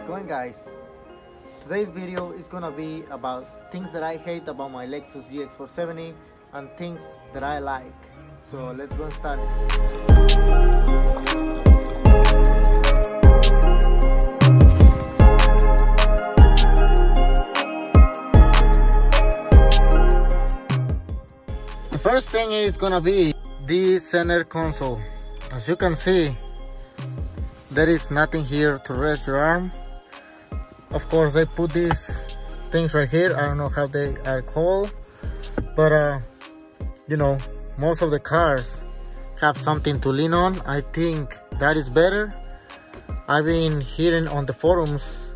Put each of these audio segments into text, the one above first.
going, guys? Today's video is gonna be about things that I hate about my Lexus GX470 and things that I like. So let's go and start it. The first thing is gonna be the center console. As you can see, there is nothing here to rest your arm. Of course, they put these things right here. I don't know how they are called, but you know, most of the cars have something to lean on. I think that is better. I've been hearing on the forums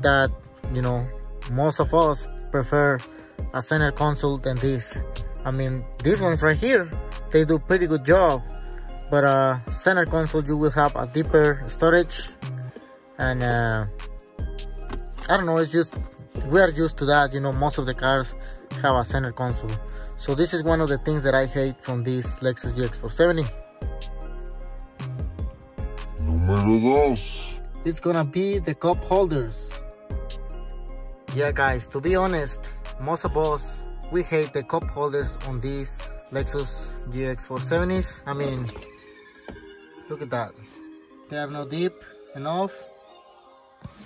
that, you know, most of us prefer a center console than this. I mean, these ones right here, they do pretty good job, but center console, you will have a deeper storage, and I don't know, it's just, we are used to that, you know. Most of the cars have a center console. So this is one of the things that I hate from this Lexus GX470. Número 2. It's gonna be the cup holders. Yeah, guys, to be honest, most of us, we hate the cup holders on these Lexus GX470s. I mean, look at that. They are not deep enough.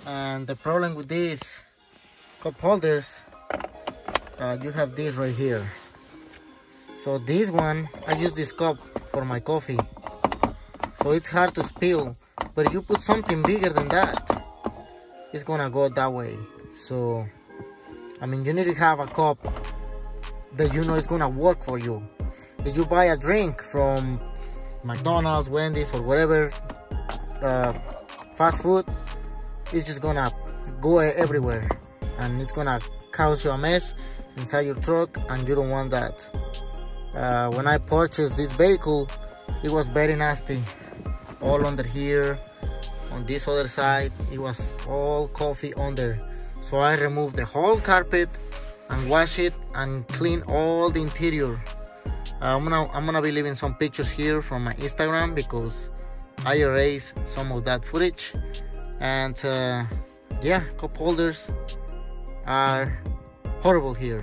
And the problem with these cup holders, you have this right here. So this one, I use this cup for my coffee. So it's hard to spill. But if you put something bigger than that, it's gonna go that way. So, I mean, you need to have a cup that you know is gonna work for you. If you buy a drink from McDonald's, Wendy's, or whatever fast food, it's just gonna go everywhere, and it's gonna cause you a mess inside your truck, and you don't want that. When I purchased this vehicle, it was very nasty. All under here, on this other side, it was all coffee under. So I removed the whole carpet and wash it and clean all the interior. I'm gonna be leaving some pictures here from my Instagram because I erased some of that footage. And yeah, cup holders are horrible here.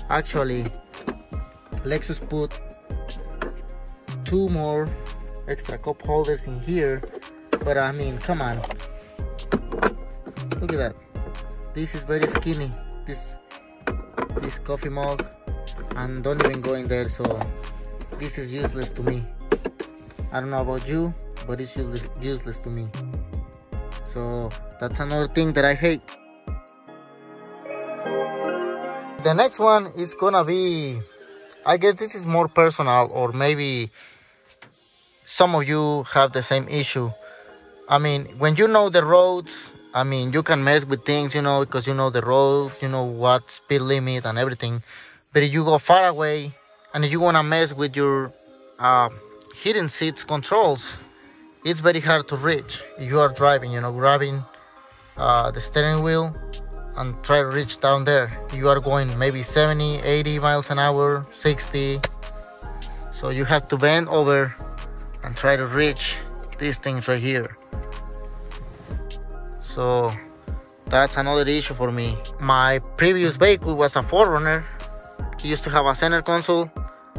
Actually, Lexus put 2 more extra cup holders in here, but I mean, come on, look at that. This is very skinny, this coffee mug, and don't even go in there. So this is useless to me. I don't know about you, but it's useless to me. So that's another thing that I hate. The next one is gonna be, I guess this is more personal, or maybe some of you have the same issue. I mean, when you know the roads, I mean, you can mess with things, you know, because you know the roads, you know what speed limit and everything. But if you go far away and if you want to mess with your heating seats controls, it's very hard to reach. If you are driving, you know, grabbing the steering wheel and try to reach down there. You are going maybe 70, 80 miles an hour, 60. So you have to bend over and try to reach these things right here. So that's another issue for me. My previous vehicle was a 4Runner. It used to have a center console,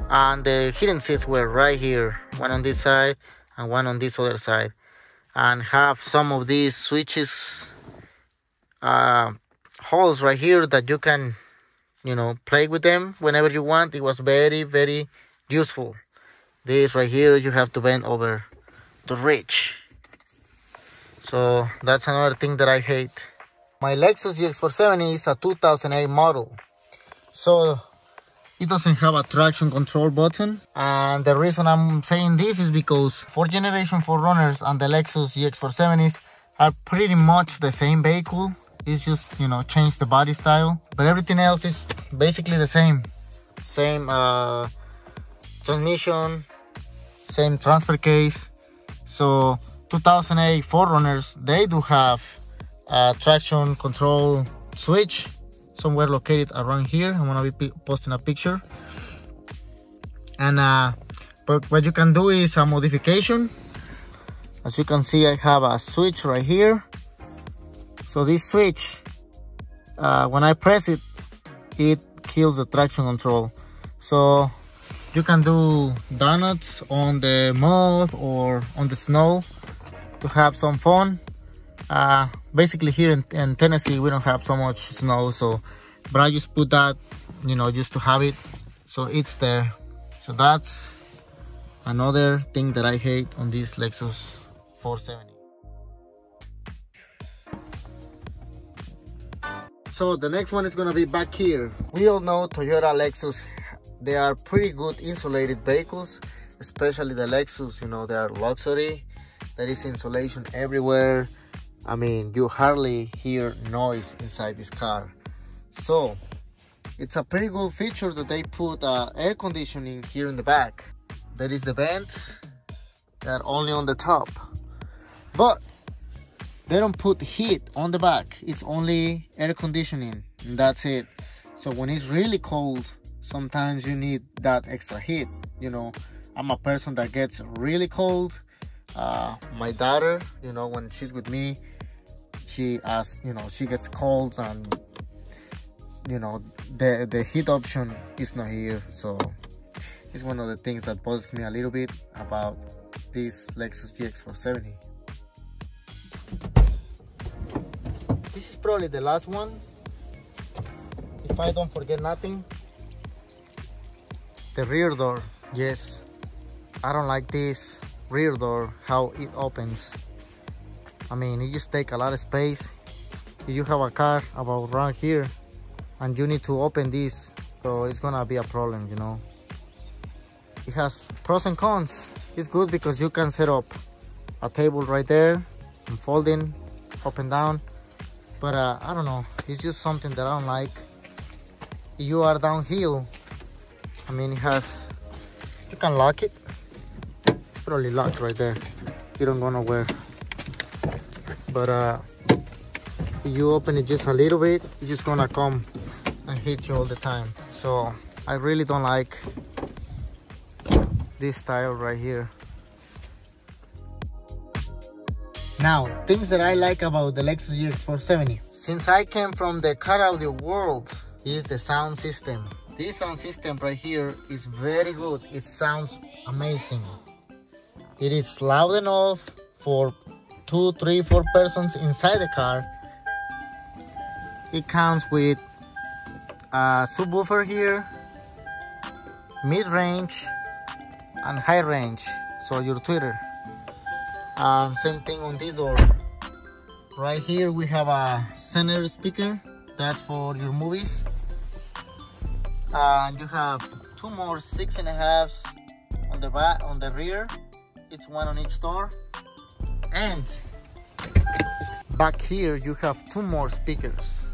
and the heating seats were right here, one on this side and one on this other side, and have some of these switches holes right here that you can, you know, play with them whenever you want. It was very, very useful. This right here, you have to bend over to reach. So that's another thing that I hate. My Lexus GX470 is a 2008 model, so it doesn't have a traction control button. And the reason I'm saying this is because 4th generation 4Runners and the Lexus GX470s are pretty much the same vehicle. It's just, you know, change the body style, but everything else is basically the same. Same transmission, same transfer case. So 2008 4Runners, they do have a traction control switch somewhere located around here. I'm gonna be posting a picture. And but what you can do is a modification. As you can see, I have a switch right here, So this switch, when I press it, it kills the traction control. So you can do donuts on the mud or on the snow to have some fun. Basically here in Tennessee, we don't have so much snow, so but I just put that, you know, just to have it, so it's there. So that's another thing that I hate on this Lexus 470. So the next one is gonna be back here. We all know Toyota, Lexus, they are pretty good insulated vehicles, especially the Lexus. You know, they are luxury. There is insulation everywhere. I mean, you hardly hear noise inside this car. So it's a pretty good feature that they put air conditioning here in the back. There is the vents that are only on the top, but they don't put heat on the back. It's only air conditioning, and that's it. So when it's really cold, sometimes you need that extra heat. You know, I'm a person that gets really cold. My daughter, you know, when she's with me, she gets cold, and you know, the heat option is not here. So it's one of the things that bothers me a little bit about this Lexus GX470. This is probably the last one, if I don't forget nothing. The rear door. Yes, I don't like this rear door, how it opens. I mean, it just takes a lot of space. If you have a car about around here and you need to open this, so it's gonna be a problem, you know. It has pros and cons. It's good because you can set up a table right there and folding up and down, but I don't know, it's just something that I don't like. If you are downhill, I mean, it has, you can lock it. It's probably locked right there. You don't go nowhere. But if you open it just a little bit, it's just gonna come and hit you all the time. So I really don't like this style right here. Now, things that I like about the Lexus GX470. Since I came from the car audio world, is the sound system. This sound system right here is very good. It sounds amazing. It is loud enough for 2, 3, 4 persons inside the car. It comes with a subwoofer here, mid-range and high range, so your tweeter. Same thing on this door. Right here we have a center speaker, that's for your movies. You have 2 more 6.5s on the back, on the rear. It's one on each door. And back here you have 2 more speakers,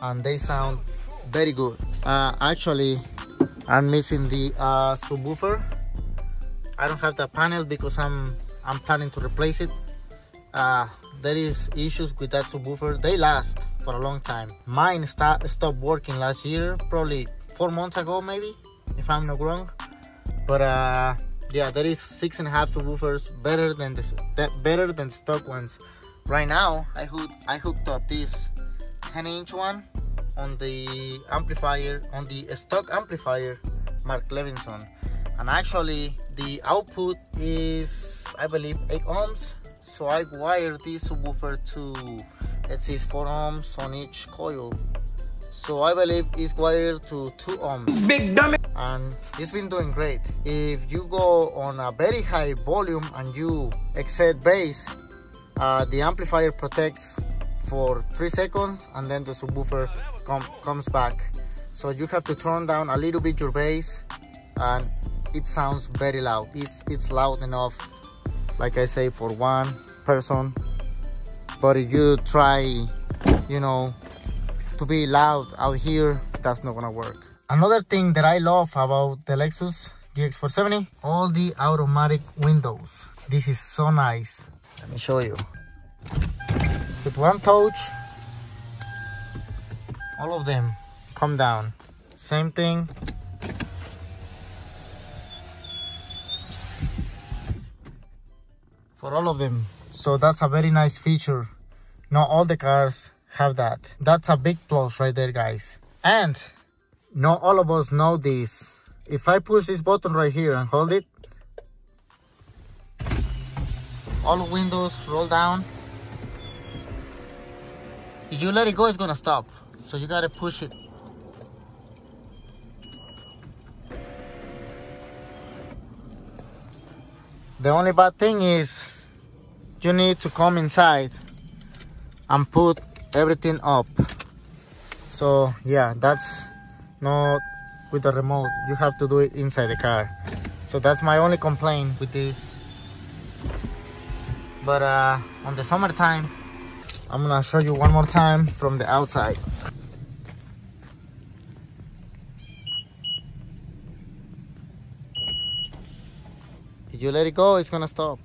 and they sound very good. Actually, I'm missing the subwoofer. I don't have the panel because I'm planning to replace it. There is issues with that subwoofer. They last for a long time. Mine stopped working last year, probably 4 months ago maybe, if I'm not wrong. But yeah, there is 6.5 subwoofers, better than the stock ones. Right now I hooked up this 10-inch one on the amplifier, on the stock amplifier Mark Levinson, and actually the output is, I believe, 8 ohms. So I wired this subwoofer to, let's see, 4 ohms on each coil. So I believe it's wired to 2 ohms. Big dummy! And it's been doing great. If you go on a very high volume and you exceed bass, the amplifier protects for 3 seconds and then the subwoofer comes back. So you have to turn down a little bit your bass, and it sounds very loud. It's loud enough, like I say, for 1 person. But if you try, you know, to be loud out here, that's not gonna work. Another thing that I love about the Lexus GX470, all the automatic windows. This is so nice. Let me show you. With 1 touch, all of them come down. Same thing. For all of them. So that's a very nice feature Not all the cars have that. That's a big plus right there, guys. And not all of us know this. If I push this button right here and hold it, all windows roll down. If you let it go, it's gonna stop. So you gotta push it. The only bad thing is you need to come inside and put everything up. So yeah, that's not with the remote. You have to do it inside the car. So that's my only complaint with this. But on the summertime, I'm gonna show you one more time from the outside. If you let it go, it's gonna stop.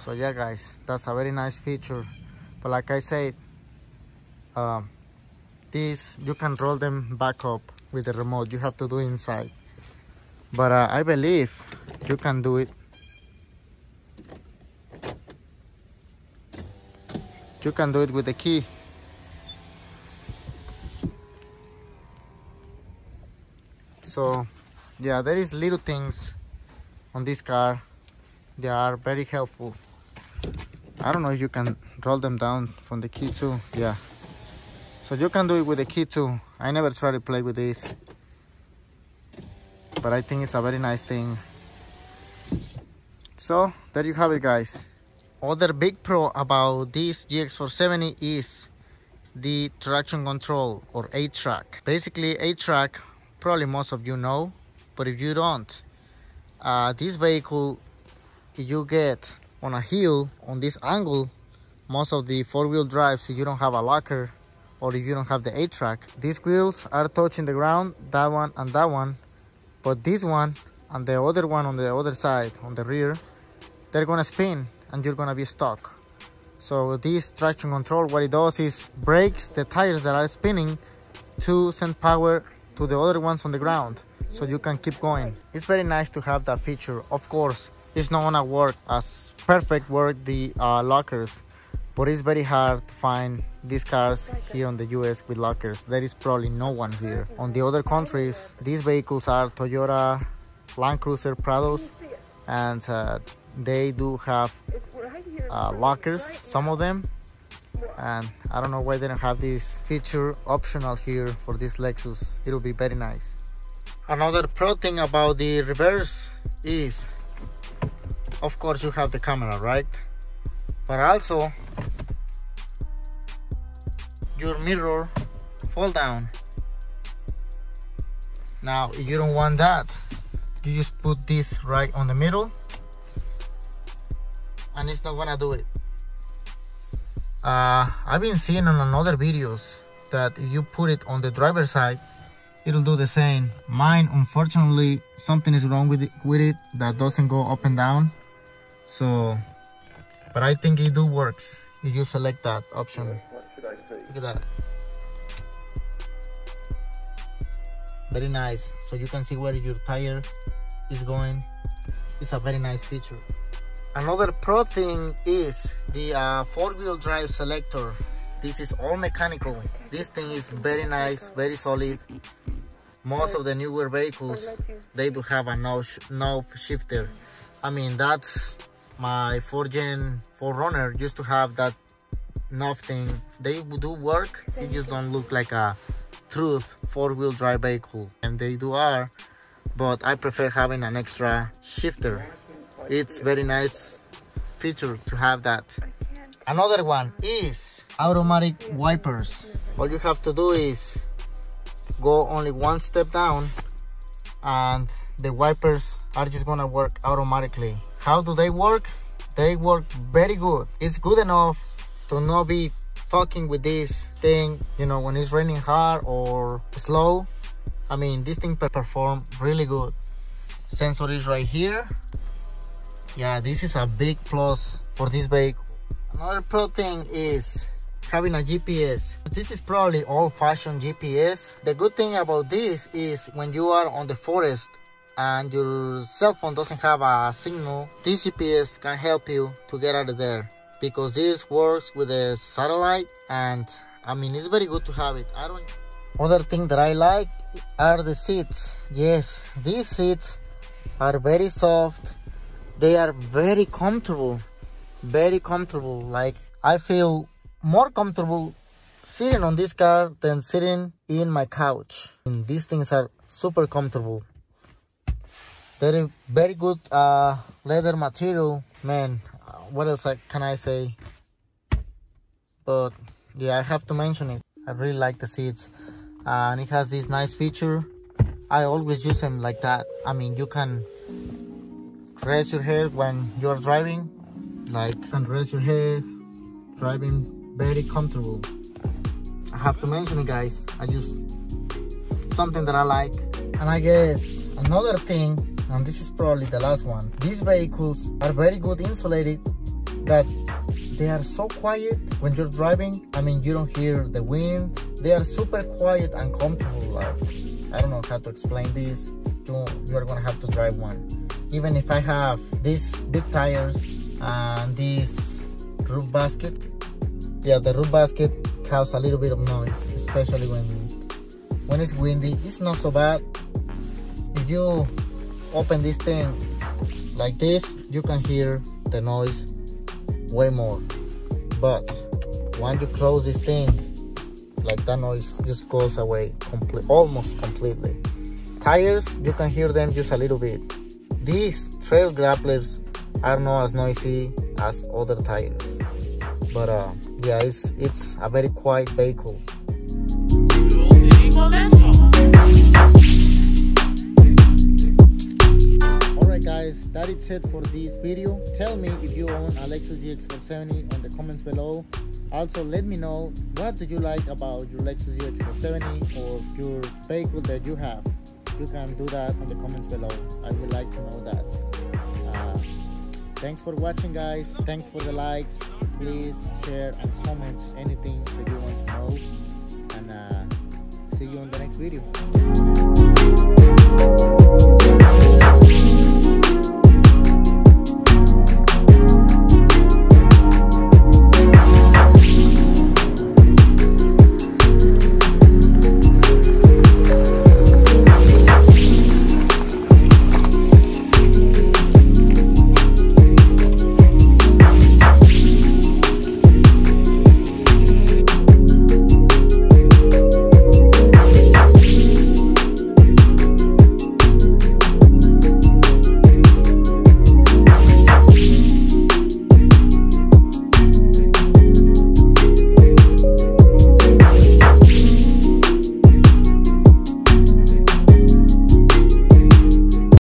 So yeah, guys, that's a very nice feature. But like I said, these you can roll them back up with the remote. You have to do it inside. But I believe you can do it. You can do it with the key. So yeah, there is little things on this car. They are very helpful. I don't know if you can roll them down from the key too. Yeah. So you can do it with the key too. I never tried to play with this, but I think it's a very nice thing. So there you have it, guys. Other big pro about this GX470 is the traction control, or A-Trac. Basically, A-Trac, probably most of you know, but if you don't, this vehicle, if you get on a hill on this angle, most of the four-wheel drives, if you don't have a locker or if you don't have the A-Trac, these wheels are touching the ground, that one and that one, but this one and the other one on the other side, on the rear, they're gonna spin and you're gonna be stuck. So this traction control, what it does is brakes the tires that are spinning to send power to the other ones on the ground, so you can keep going. It's very nice to have that feature. Of course, it's not gonna work as perfect work the lockers, but it's very hard to find these cars here in the US with lockers. There is probably no one here. On the other countries, these vehicles are Toyota Land Cruiser Prados, and they do have lockers, some of them, and I don't know why they don't have this feature optional here for this Lexus. It'll be very nice. Another pro thing about the reverse is, of course, you have the camera, right? But also your mirror fall down. Now if you don't want that, you just put this right on the middle and it's not gonna do it. I've been seeing on other videos that if you put it on the driver's side, it'll do the same. Mine, unfortunately, something is wrong with it that doesn't go up and down. So, but I think it works if you select that option. Look at that. Very nice. So you can see where your tire is going. It's a very nice feature. Another pro thing is the four-wheel drive selector. This is all mechanical. This thing is very nice, very solid. Most of the newer vehicles, they do have a knob shifter. I mean, that's my 4Gen 4Runner used to have that knob thing. They do work, it just don't look like a truth four-wheel drive vehicle, and they are, but I prefer having an extra shifter. It's very nice feature to have that. Another one is automatic wipers. All you have to do is go only one step down and the wipers are just gonna work automatically. How do they work? They work very good. It's good enough to not be fucking with this thing, you know, when it's raining hard or slow. I mean, this thing perform really good. Sensor is right here. Yeah, this is a big plus for this vehicle. Another pro thing is having a GPS. This is probably old-fashioned GPS. The good thing about this is when you are on the forest and your cell phone doesn't have a signal, this GPS can help you to get out of there, because this works with a satellite, and I mean, it's very good to have it. Other thing that I like are the seats. Yes, these seats are very soft. They are very comfortable. Like, I feel more comfortable sitting on this car than sitting in my couch. And these things are super comfortable. They're very good leather material. Man, what else can I say? But yeah, I have to mention it. I really like the seats, and it has this nice feature. I always use them like that. I mean, you can rest your head when you're driving. Like, you can rest your head, driving very comfortable. I have to mention it, guys. I just something that I like. And I guess another thing, and this is probably the last one, these vehicles are very good insulated, that they are so quiet when you're driving. I mean, you don't hear the wind. They are super quiet and comfortable. Like, I don't know how to explain this. You're gonna have to drive one. Even if I have these big tires and this roof basket, yeah, the roof basket causes a little bit of noise, especially when it's windy. It's not so bad. If you open this thing like this, you can hear the noise way more. But when you close this thing, like, that noise just goes away almost completely. Tires, you can hear them just a little bit. These trail grapplers are not as noisy as other tires, but yeah, it's a very quiet vehicle. Alright guys, that is it for this video. Tell me if you own a Lexus GX470 on the comments below. Also, let me know what do you like about your Lexus GX470 or your vehicle that you have. You can do that on the comments below. I would like to know that. Thanks for watching, guys. Thanks for the likes. Please share and comment anything that you want to know. And see you in the next video.